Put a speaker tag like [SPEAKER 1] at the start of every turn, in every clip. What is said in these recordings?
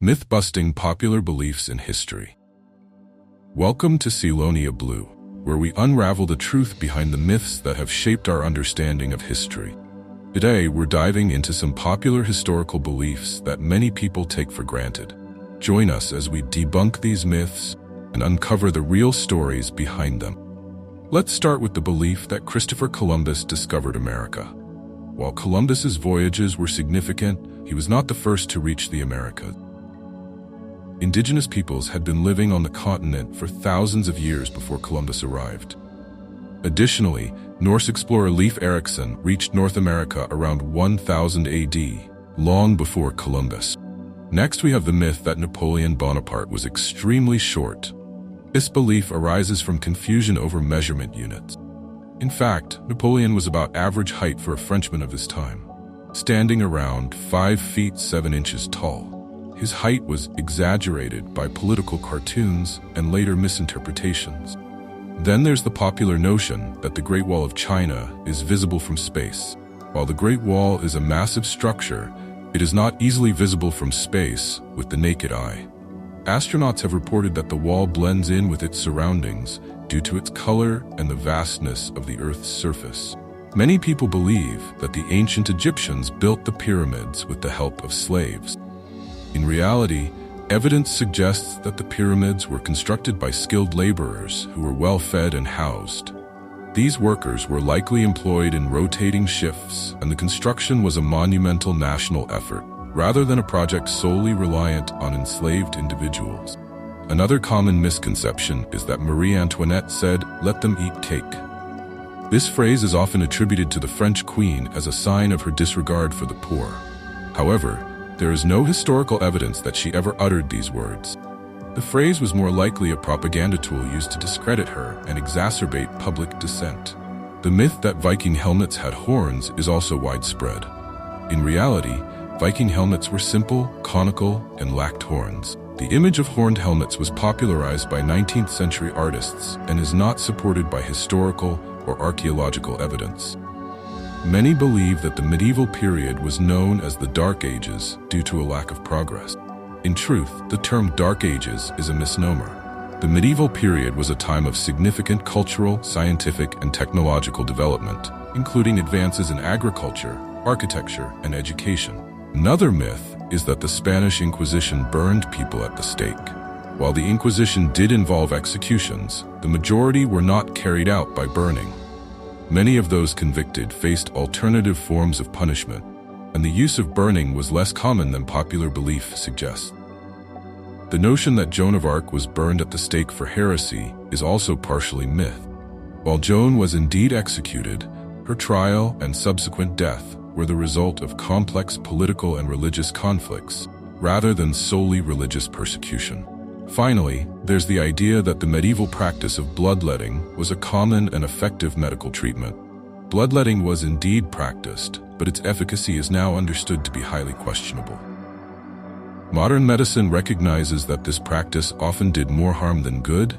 [SPEAKER 1] Myth-busting popular beliefs in history. Welcome to Ceylonia Blue, where we unravel the truth behind the myths that have shaped our understanding of history. Today, we're diving into some popular historical beliefs that many people take for granted. Join us as we debunk these myths and uncover the real stories behind them. Let's start with the belief that Christopher Columbus discovered America. While Columbus's voyages were significant, he was not the first to reach the Americas. Indigenous peoples had been living on the continent for thousands of years before Columbus arrived. Additionally, Norse explorer Leif Erikson reached North America around 1000 AD, long before Columbus. Next, we have the myth that Napoleon Bonaparte was extremely short. This belief arises from confusion over measurement units. In fact, Napoleon was about average height for a Frenchman of his time, standing around 5 feet 7 inches tall. His height was exaggerated by political cartoons and later misinterpretations. Then there's the popular notion that the Great Wall of China is visible from space. While the Great Wall is a massive structure, it is not easily visible from space with the naked eye. Astronauts have reported that the wall blends in with its surroundings due to its color and the vastness of the Earth's surface. Many people believe that the ancient Egyptians built the pyramids with the help of slaves. In reality, evidence suggests that the pyramids were constructed by skilled laborers who were well-fed and housed. These workers were likely employed in rotating shifts, and the construction was a monumental national effort, rather than a project solely reliant on enslaved individuals. Another common misconception is that Marie Antoinette said, "Let them eat cake." This phrase is often attributed to the French queen as a sign of her disregard for the poor. However, there is no historical evidence that she ever uttered these words. The phrase was more likely a propaganda tool used to discredit her and exacerbate public dissent. The myth that Viking helmets had horns is also widespread. In reality, Viking helmets were simple, conical, and lacked horns. The image of horned helmets was popularized by 19th century artists and is not supported by historical or archaeological evidence. Many believe that the medieval period was known as the Dark Ages due to a lack of progress. In truth, the term Dark Ages is a misnomer. The medieval period was a time of significant cultural, scientific, and technological development, including advances in agriculture, architecture, and education. Another myth is that the Spanish Inquisition burned people at the stake. While the Inquisition did involve executions, the majority were not carried out by burning. Many of those convicted faced alternative forms of punishment, and the use of burning was less common than popular belief suggests. The notion that Joan of Arc was burned at the stake for heresy is also partially myth. While Joan was indeed executed, her trial and subsequent death were the result of complex political and religious conflicts, rather than solely religious persecution. Finally, there's the idea that the medieval practice of bloodletting was a common and effective medical treatment. Bloodletting was indeed practiced, but its efficacy is now understood to be highly questionable. Modern medicine recognizes that this practice often did more harm than good,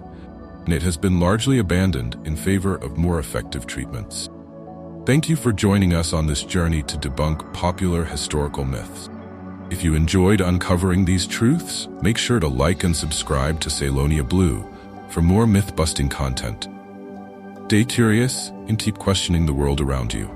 [SPEAKER 1] and it has been largely abandoned in favor of more effective treatments. Thank you for joining us on this journey to debunk popular historical myths. If you enjoyed uncovering these truths, make sure to like and subscribe to Ceylonia Blue for more myth-busting content. Stay curious and keep questioning the world around you.